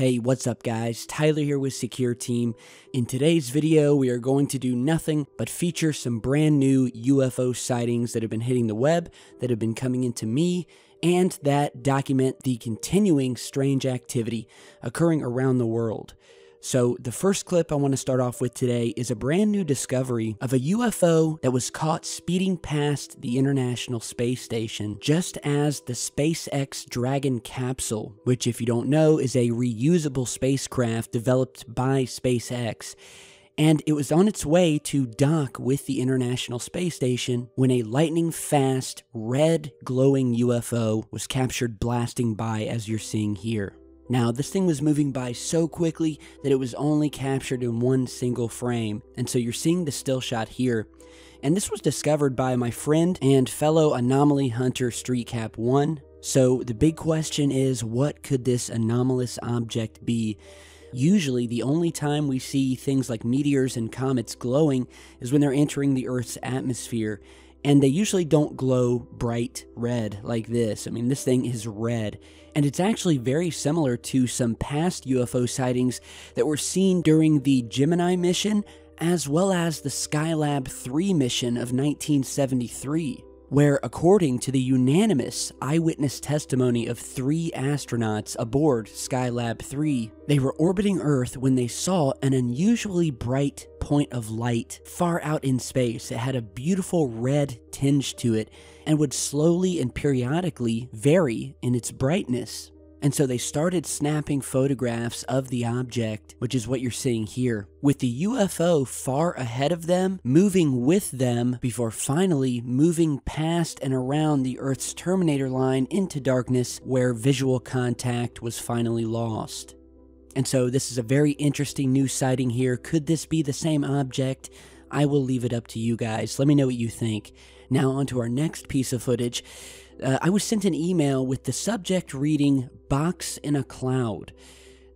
Hey, what's up guys? Tyler here with Secureteam. In today's video, we are going to do nothing but feature some brand new UFO sightings that have been hitting the web, that have been coming into me, and that document the continuing strange activity occurring around the world. So the first clip I want to start off with today is a brand new discovery of a UFO that was caught speeding past the International Space Station just as the SpaceX Dragon capsule, which if you don't know is a reusable spacecraft developed by SpaceX. And it was on its way to dock with the International Space Station when a lightning-fast, red glowing UFO was captured blasting by, as you're seeing here. Now, this thing was moving by so quickly that it was only captured in one single frame, and so you're seeing the still shot here. And this was discovered by my friend and fellow anomaly hunter StreetCap1. So the big question is, what could this anomalous object be? Usually, the only time we see things like meteors and comets glowing is when they're entering the Earth's atmosphere, and they usually don't glow bright red like this. I mean, this thing is red. And it's actually very similar to some past UFO sightings that were seen during the Gemini mission, as well as the Skylab 3 mission of 1973, where according to the unanimous eyewitness testimony of 3 astronauts aboard Skylab 3, they were orbiting Earth when they saw an unusually bright point of light far out in space. It had a beautiful red tinge to it and would slowly and periodically vary in its brightness. And so they started snapping photographs of the object, which is what you're seeing here, with the UFO far ahead of them, moving with them before finally moving past and around the Earth's terminator line into darkness where visual contact was finally lost. And so this is a very interesting new sighting here. Could this be the same object? I will leave it up to you guys. Let me know what you think. Now on to our next piece of footage. I was sent an email with the subject reading, "Box in a Cloud."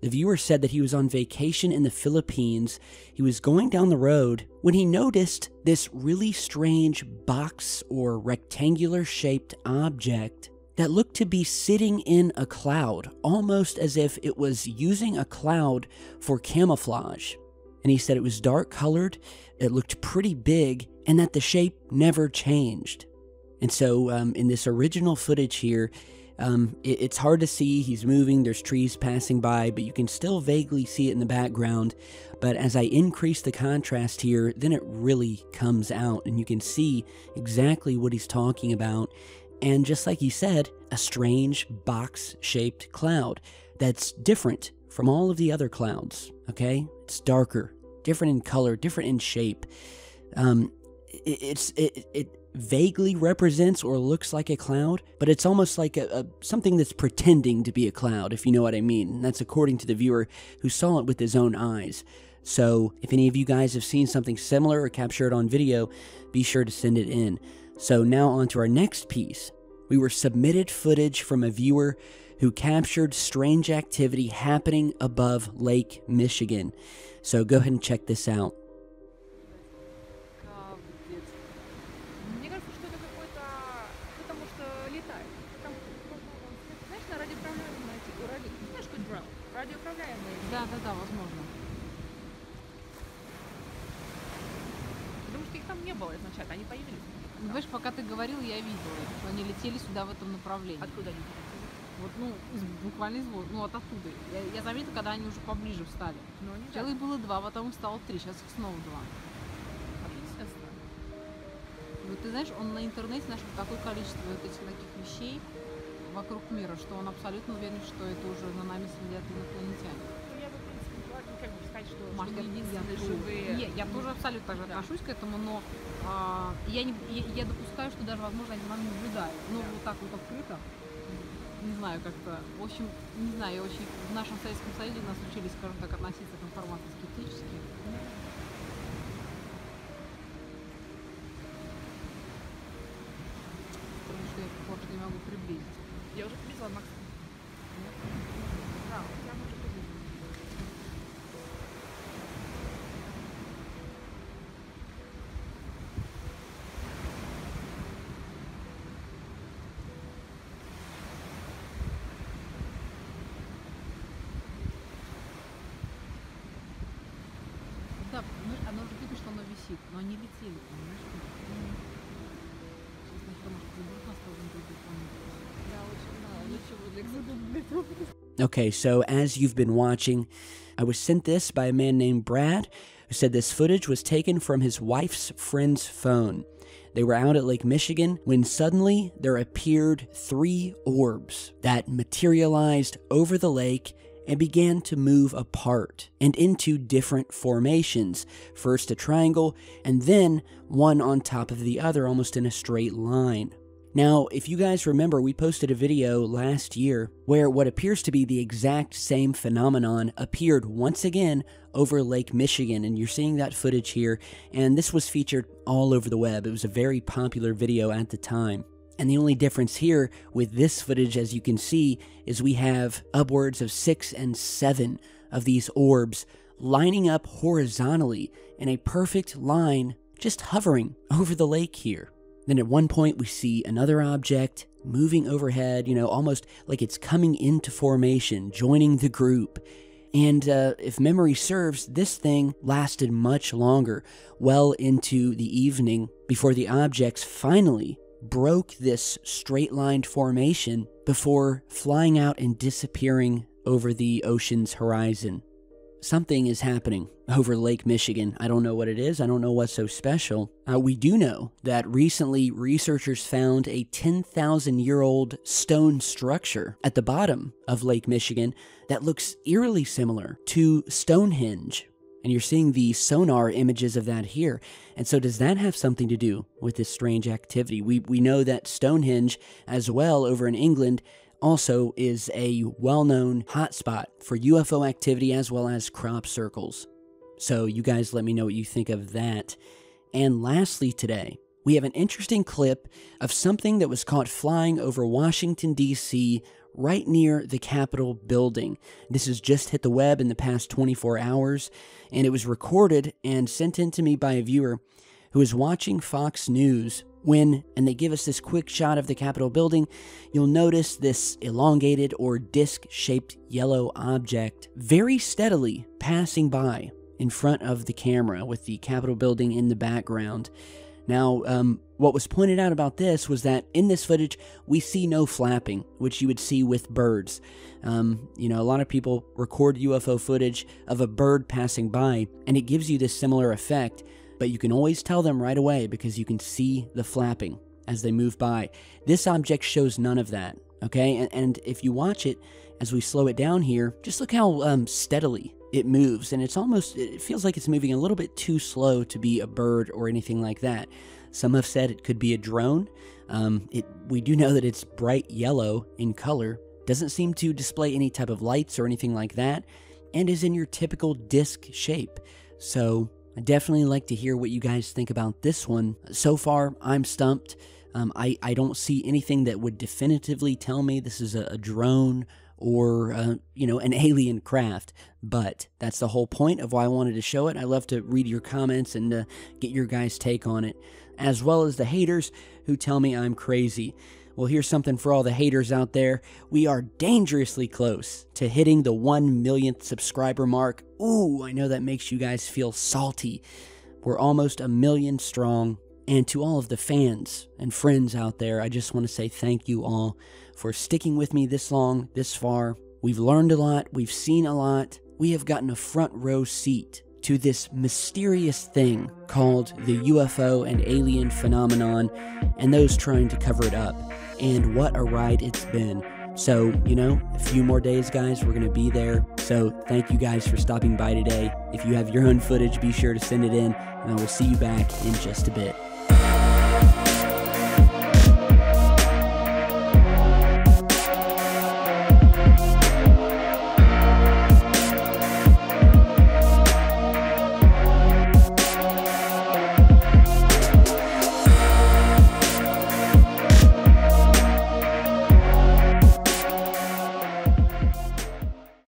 The viewer said that he was on vacation in the Philippines. He was going down the road when he noticed this really strange box or rectangular shaped object that looked to be sitting in a cloud, almost as if it was using a cloud for camouflage. And he said it was dark colored, it looked pretty big, and that the shape never changed. And so in this original footage here, it's hard to see. He's moving, there's trees passing by, but you can still vaguely see it in the background. But as I increase the contrast here, then it really comes out, and you can see exactly what he's talking about. And just like he said, a strange box-shaped cloud that's different from all of the other clouds, okay? It's darker, different in color, different in shape. It vaguely represents or looks like a cloud, but it's almost like something that's pretending to be a cloud, if you know what I mean. And that's according to the viewer who saw it with his own eyes. So if any of you guys have seen something similar or captured on video, be sure to send it in. So now on to our next piece. We were submitted footage from a viewer who captured strange activity happening above Lake Michigan. So go ahead and check this out. Да, возможно. Потому что их там не было изначально, они появились. Ну, знаешь, пока ты говорил, я видела, что они летели сюда в этом направлении. Откуда они летели? Вот, буквально из воздуха, вот оттуда. Я заметила, когда они уже поближе встали. Сначала их было 2, потом их стало 3, сейчас их снова 2. Естественно. Вот ты знаешь, он на интернете нашел такое количество вот этих таких вещей вокруг мира, что он абсолютно уверен, что это уже за нами следят инопланетяне. Я тоже абсолютно так же отношусь к этому, но я допускаю, что даже, возможно, они нам наблюдают. Но вот так вот открыто, не знаю, как-то, в общем, не знаю, очень в нашем Советском Союзе нас учили, скажем так, относиться к информации скептически. Потому что я просто не могу приблизить. Я уже приблизила, Макс. Да, я уже приблизила. висит. Но они летели, понимаешь? Сейчас никто, может, заберут нас тоже на телефон. Да, очень мало. Ничего для Okay, so as you've been watching, I was sent this by a man named Brad, who said this footage was taken from his wife's friend's phone. They were out at Lake Michigan when suddenly there appeared 3 orbs that materialized over the lake and began to move apart and into different formations. First a triangle, and then one on top of the other, almost in a straight line. Now, if you guys remember, we posted a video last year where what appears to be the exact same phenomenon appeared once again over Lake Michigan, and you're seeing that footage here, and this was featured all over the web. It was a very popular video at the time. And the only difference here with this footage, as you can see, is we have upwards of 6 and 7 of these orbs lining up horizontally in a perfect line, just hovering over the lake here. Then at one point we see another object moving overhead, almost like it's coming into formation, joining the group. And if memory serves, this thing lasted much longer, well into the evening, before the objects finally broke this straight-lined formation before flying out and disappearing over the ocean's horizon. Something is happening over Lake Michigan. I don't know what it is. I don't know what's so special. We do know that recently researchers found a 10,000-year-old stone structure at the bottom of Lake Michigan that looks eerily similar to Stonehenge. And you're seeing the sonar images of that here. And so does that have something to do with this strange activity? We know that Stonehenge as well over in England also is a well-known hotspot for UFO activity as well as crop circles. So you guys let me know what you think of that. And lastly today, we have an interesting clip of something that was caught flying over Washington, D.C., right near the Capitol building. This has just hit the web in the past 24 hours, and it was recorded and sent in to me by a viewer who is watching Fox News when, and they give us this quick shot of the Capitol building, you'll notice this elongated or disc-shaped yellow object very steadily passing by in front of the camera with the Capitol building in the background. Now, what was pointed out about this was that in this footage, we see no flapping, which you would see with birds. A lot of people record UFO footage of a bird passing by, and it gives you this similar effect, but you can always tell them right away because you can see the flapping as they move by. This object shows none of that, okay? And if you watch it, as we slow it down here, just look how steadily it moves, and it feels like it's moving a little bit too slow to be a bird or anything like that. Some have said it could be a drone. We do know that it's bright yellow in color, doesn't seem to display any type of lights or anything like that, and is in your typical disc shape. So I definitely like to hear what you guys think about this one. So far, I'm stumped. I don't see anything that would definitively tell me this is a drone or, an alien craft. But that's the whole point of why I wanted to show it. I love to read your comments and get your guys' take on it, as well as the haters who tell me I'm crazy. Well, here's something for all the haters out there. We are dangerously close to hitting the 1 millionth subscriber mark. Ooh, I know that makes you guys feel salty. We're almost 1 million strong. And to all of the fans and friends out there, I just want to say thank you all for sticking with me this long, this far. We've learned a lot. We've seen a lot. We have gotten a front row seat to this mysterious thing called the UFO and alien phenomenon and those trying to cover it up. And what a ride it's been. So, a few more days, guys, we're going to be there. So thank you guys for stopping by today. If you have your own footage, be sure to send it in, and I will see you back in just a bit.